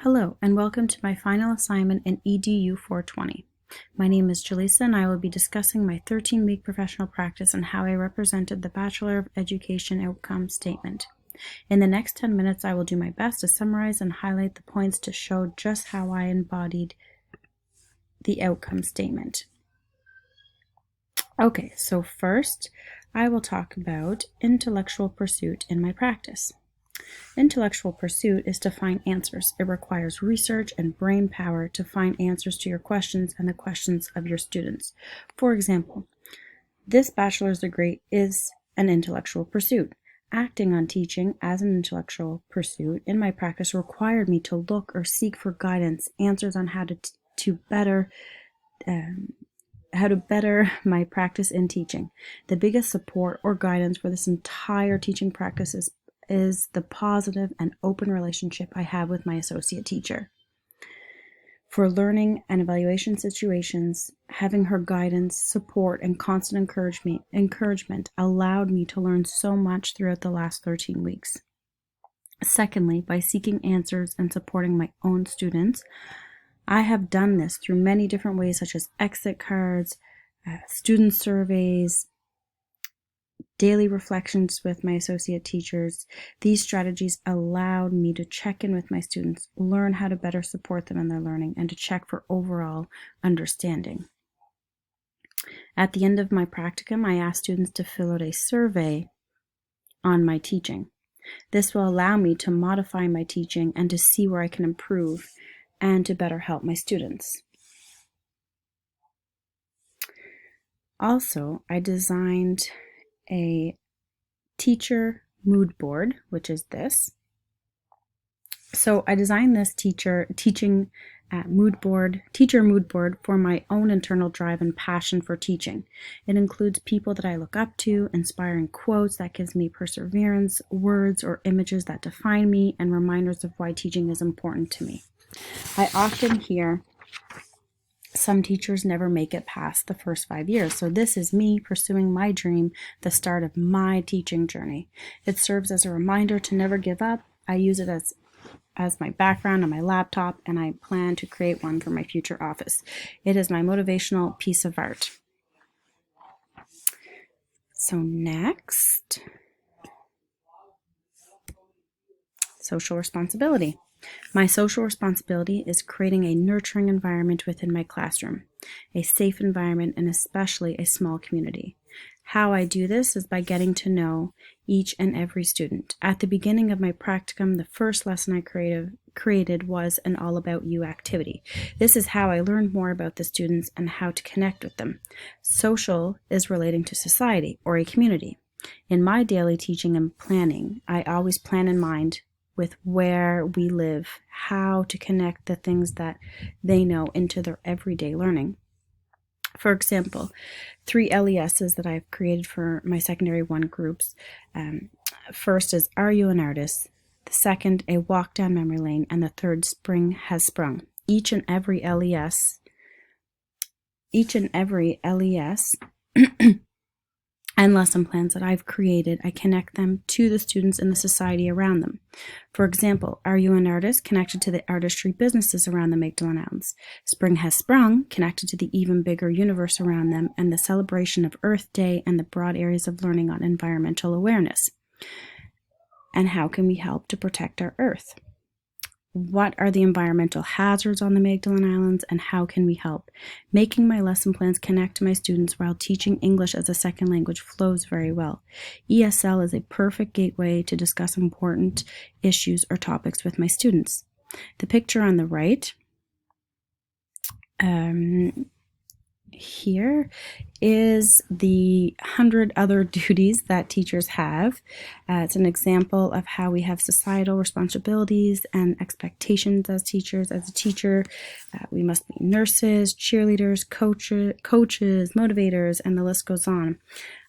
Hello, and welcome to my final assignment in EDU 420. My name is Jaleesa, and I will be discussing my 13-week professional practice and how I represented the Bachelor of Education outcome statement. In the next 10 minutes, I will do my best to summarize and highlight the points to show just how I embodied the outcome statement. Okay, so first, I will talk about intellectual pursuit in my practice. Intellectual pursuit is to find answers. It requires research and brain power to find answers to your questions and the questions of your students. For example, this bachelor's degree is an intellectual pursuit. Acting on teaching as an intellectual pursuit in my practice required me to look or seek for guidance, answers on how to better my practice in teaching. The biggest support or guidance for this entire teaching practice is the positive and open relationship I have with my associate teacher. For learning and evaluation situations, having her guidance, support, and constant encouragement allowed me to learn so much throughout the last 13 weeks. Secondly, by seeking answers and supporting my own students, I have done this through many different ways, such as exit cards, student surveys, daily reflections with my associate teachers. These strategies allowed me to check in with my students, learn how to better support them in their learning, and to check for overall understanding. At the end of my practicum, I asked students to fill out a survey on my teaching. This will allow me to modify my teaching and to see where I can improve and to better help my students. Also, I designed a teacher mood board, which is this. So I designed this teacher mood board for my own internal drive and passion for teaching. It includes people that I look up to, inspiring quotes that gives me perseverance, words or images that define me, and reminders of why teaching is important to me. I often hear some teachers never make it past the first 5 years. So this is me pursuing my dream, the start of my teaching journey. It serves as a reminder to never give up. I use it as my background on my laptop, and I plan to create one for my future office. It is my motivational piece of art. So next, social responsibility. My social responsibility is creating a nurturing environment within my classroom, a safe environment, and especially a small community. How I do this is by getting to know each and every student. At the beginning of my practicum, the first lesson I created was an All About You activity. This is how I learned more about the students and how to connect with them. Social is relating to society or a community. In my daily teaching and planning, I always plan in mind with where we live, how to connect the things that they know into their everyday learning. For example, 3 LESs that I've created for my secondary 1 groups. First is, Are You an Artist? The second, A Walk Down Memory Lane, and the third, Spring Has Sprung. Each and every LES and lesson plans that I've created, I connect them to the students and the society around them. For example, Are You an Artist? Connected to the artistry businesses around the Magdalen Islands. Spring Has Sprung, connected to the even bigger universe around them and the celebration of Earth Day and the broad areas of learning on environmental awareness. And how can we help to protect our Earth? What are the environmental hazards on the Magdalen Islands, and how can we help? Making my lesson plans connect to my students while teaching English as a second language flows very well. ESL is a perfect gateway to discuss important issues or topics with my students. The picture on the right here is the 100 other duties that teachers have. It's an example of how we have societal responsibilities and expectations as teachers. As a teacher, we must be nurses, cheerleaders, coaches, motivators, and the list goes on.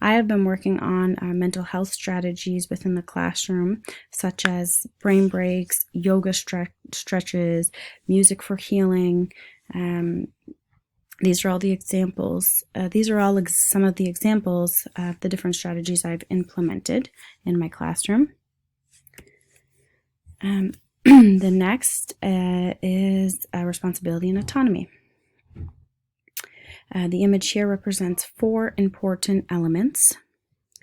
I have been working on mental health strategies within the classroom, such as brain breaks, yoga stretches, music for healing. These are all the examples. Some of the examples of the different strategies I've implemented in my classroom. The next is responsibility and autonomy. The image here represents 4 important elements.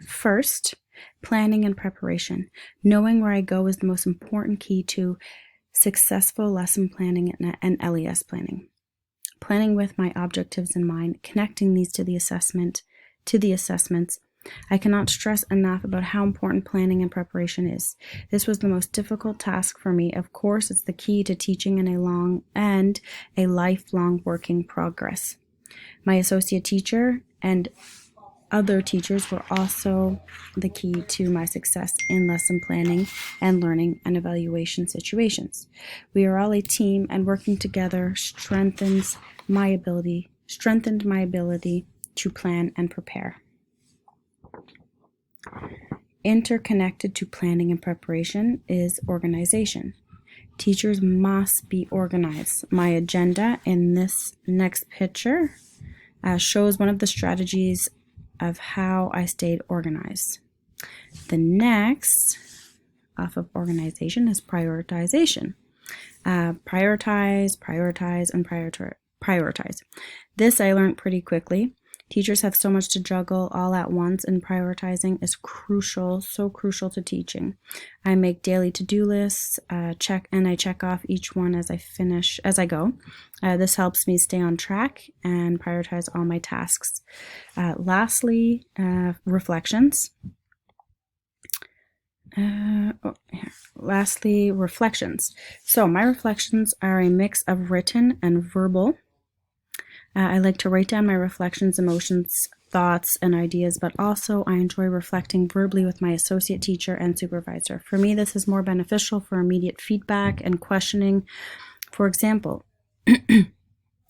First, planning and preparation. Knowing where I go is the most important key to successful lesson planning and LES planning. Planning with my objectives in mind, connecting these to the assessments. I cannot stress enough about how important planning and preparation is. This was the most difficult task for me. Of course, it's the key to teaching in a lifelong working progress. My associate teacher and other teachers were also the key to my success in lesson planning and learning and evaluation situations. We are all a team, and working together strengthened my ability to plan and prepare. Interconnected to planning and preparation is organization. Teachers must be organized. My agenda in this next picture shows one of the strategies of how I stayed organized. The next off of organization is prioritization. Prioritize, and prioritize. This I learned pretty quickly. Teachers have so much to juggle all at once, and prioritizing is crucial, so crucial to teaching. I make daily to-do lists, I check off each one as I go. This helps me stay on track and prioritize all my tasks. Lastly, reflections. Reflections. So my reflections are a mix of written and verbal. I like to write down my reflections, emotions, thoughts, and ideas, but also I enjoy reflecting verbally with my associate teacher and supervisor. For me, this is more beneficial for immediate feedback and questioning. For example,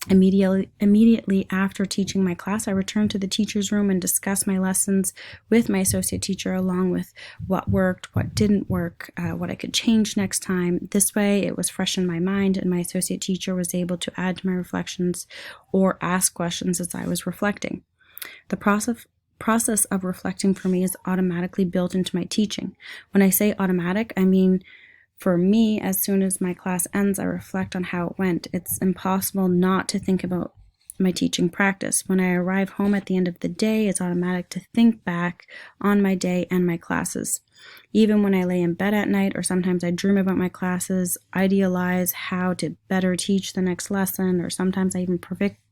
immediately after teaching my class, I return to the teacher's room and discuss my lessons with my associate teacher, along with what worked, what didn't work, what I could change next time. This way, it was fresh in my mind, and my associate teacher was able to add to my reflections or ask questions as I was reflecting. The process of reflecting for me is automatically built into my teaching. When I say automatic, I mean for me, as soon as my class ends, I reflect on how it went. It's impossible not to think about my teaching practice. When I arrive home at the end of the day, it's automatic to think back on my day and my classes. Even when I lay in bed at night, or sometimes I dream about my classes, idealize how to better teach the next lesson, or sometimes I even predict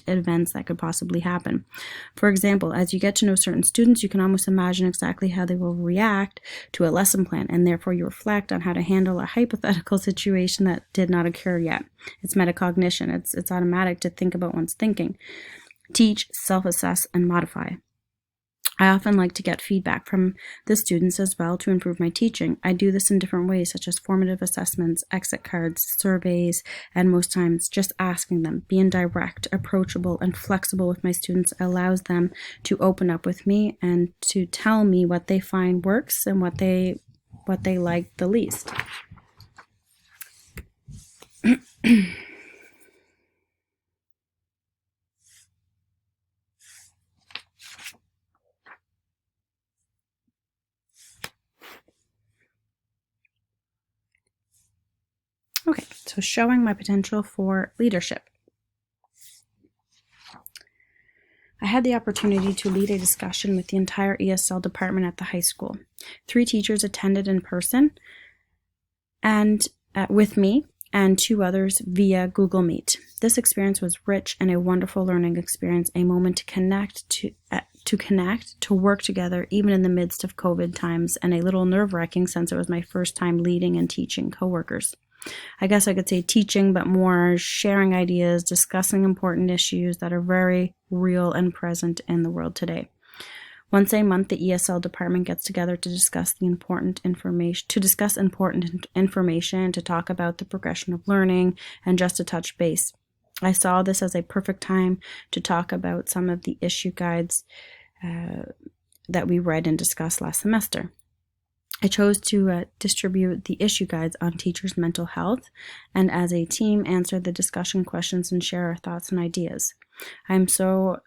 events that could possibly happen. For example, as you get to know certain students, you can almost imagine exactly how they will react to a lesson plan, and therefore you reflect on how to handle a hypothetical situation that did not occur yet. It's metacognition. It's automatic to think about one's thinking. Teach, self-assess, and modify. I often like to get feedback from the students as well to improve my teaching. I do this in different ways, such as formative assessments, exit cards, surveys, and most times just asking them. Being direct, approachable, and flexible with my students allows them to open up with me and to tell me what they find works and what they like the least. Okay, so showing my potential for leadership. I had the opportunity to lead a discussion with the entire ESL department at the high school. 3 teachers attended in person and with me, and 2 others via Google Meet. This experience was rich and a wonderful learning experience, a moment to connect, to work together, even in the midst of COVID times, and a little nerve-wracking since it was my first time leading and teaching coworkers. I guess I could say teaching, but more sharing ideas, discussing important issues that are very real and present in the world today. Once a month, the ESL department gets together to discuss important information, to talk about the progression of learning, and just to touch base. I saw this as a perfect time to talk about some of the issue guides that we read and discussed last semester. I chose to distribute the issue guides on teachers' mental health, and as a team, answer the discussion questions and share our thoughts and ideas. I'm so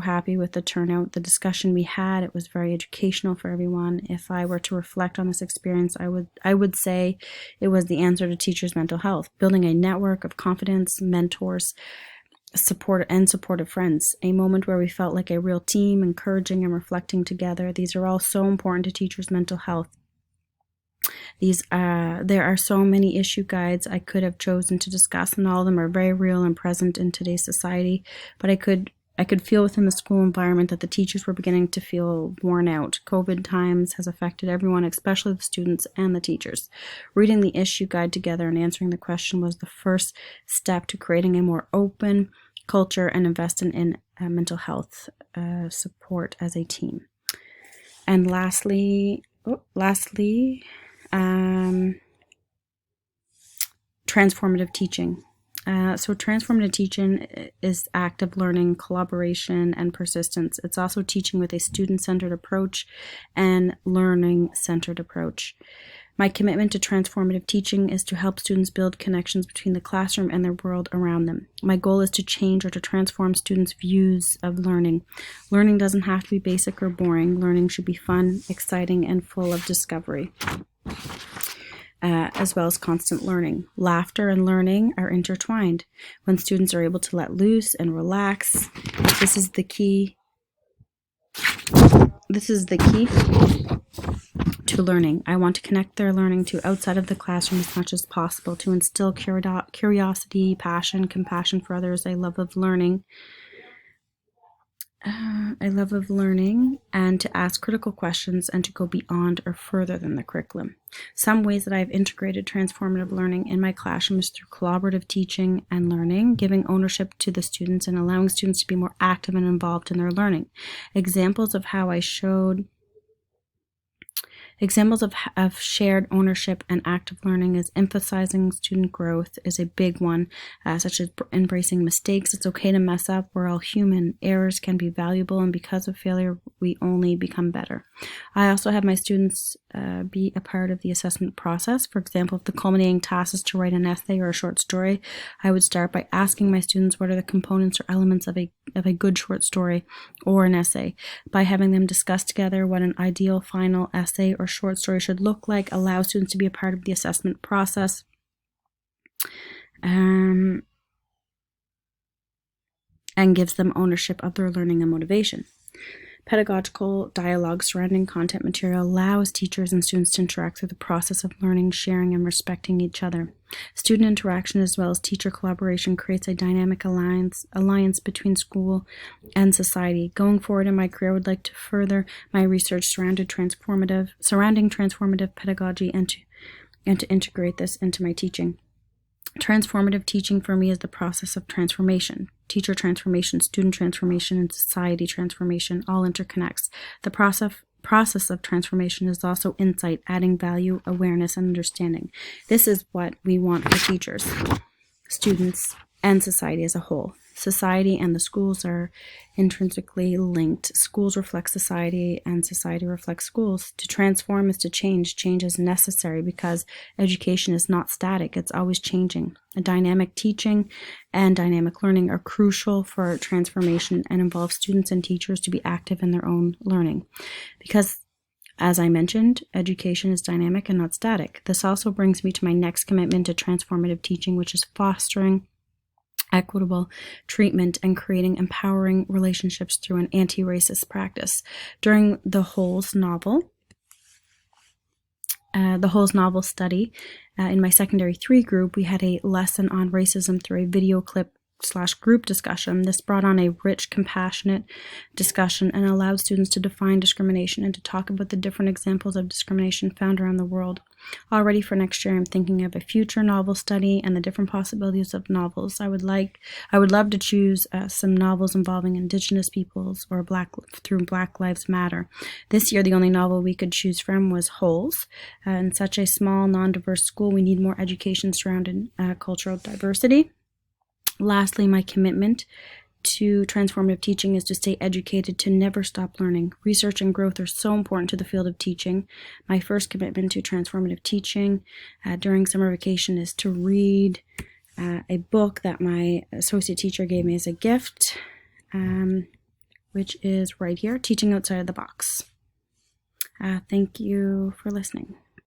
happy with the turnout, the discussion we had. It was very educational for everyone. If I were to reflect on this experience, I would say it was the answer to teachers' mental health, building a network of confidence, mentors, supportive friends, a moment where we felt like a real team, encouraging and reflecting together. These are all so important to teachers' mental health. There are so many issue guides I could have chosen to discuss, and all of them are very real and present in today's society. But I could feel within the school environment that the teachers were beginning to feel worn out. COVID times has affected everyone, especially the students and the teachers. Reading the issue guide together and answering the question was the first step to creating a more open culture and investing in mental health support as a team. And lastly, transformative teaching. So transformative teaching is active learning, collaboration, and persistence. It's also teaching with a student-centered approach and learning-centered approach. My commitment to transformative teaching is to help students build connections between the classroom and their world around them. My goal is to change or to transform students' views of learning. Learning doesn't have to be basic or boring. Learning should be fun, exciting, and full of discovery, as well as constant learning. Laughter and learning are intertwined. When students are able to let loose and relax, this is the key to learning. I want to connect their learning to outside of the classroom as much as possible, to instill curiosity, passion, compassion for others, a love of learning, and to ask critical questions and to go beyond or further than the curriculum. Some ways that I've integrated transformative learning in my classroom is through collaborative teaching and learning, giving ownership to the students and allowing students to be more active and involved in their learning. Examples of shared ownership and active learning is emphasizing student growth is a big one, such as embracing mistakes. It's okay to mess up. We're all human. Errors can be valuable, and because of failure, we only become better. I also have my students be a part of the assessment process. For example, if the culminating task is to write an essay or a short story, I would start by asking my students what are the components or elements of a good short story or an essay. By having them discuss together what an ideal final essay or short story should look like, allow students to be a part of the assessment process. And gives them ownership of their learning and motivation. Pedagogical dialogue surrounding content material allows teachers and students to interact through the process of learning, sharing, and respecting each other. Student interaction as well as teacher collaboration creates a dynamic alliance between school and society. Going forward in my career, I would like to further my research surrounding transformative pedagogy and to integrate this into my teaching. Transformative teaching for me is the process of transformation. Teacher transformation, student transformation, and society transformation all interconnects. The process of transformation is also insight, adding value, awareness, and understanding. This is what we want for teachers, students, and society as a whole. Society and the schools are intrinsically linked. Schools reflect society and society reflects schools. To transform is to change. Change is necessary because education is not static. It's always changing. A dynamic teaching and dynamic learning are crucial for transformation and involve students and teachers to be active in their own learning. Because, as I mentioned, education is dynamic and not static. This also brings me to my next commitment to transformative teaching, which is fostering equitable treatment and creating empowering relationships through an anti-racist practice. During the Holes novel study, in my secondary 3 group, we had a lesson on racism through a video clip /group discussion. This brought on a rich, compassionate discussion and allowed students to define discrimination and to talk about the different examples of discrimination found around the world. Already for next year, I'm thinking of a future novel study and the different possibilities of novels. I would love to choose some novels involving Indigenous peoples or through Black Lives Matter. This year, the only novel we could choose from was Holes. In such a small, non-diverse school, we need more education surrounding cultural diversity. Lastly, my commitment to transformative teaching is to stay educated, to never stop learning. Research and growth are so important to the field of teaching. My first commitment to transformative teaching during summer vacation is to read a book that my associate teacher gave me as a gift, which is right here, Teaching Outside of the Box. Thank you for listening.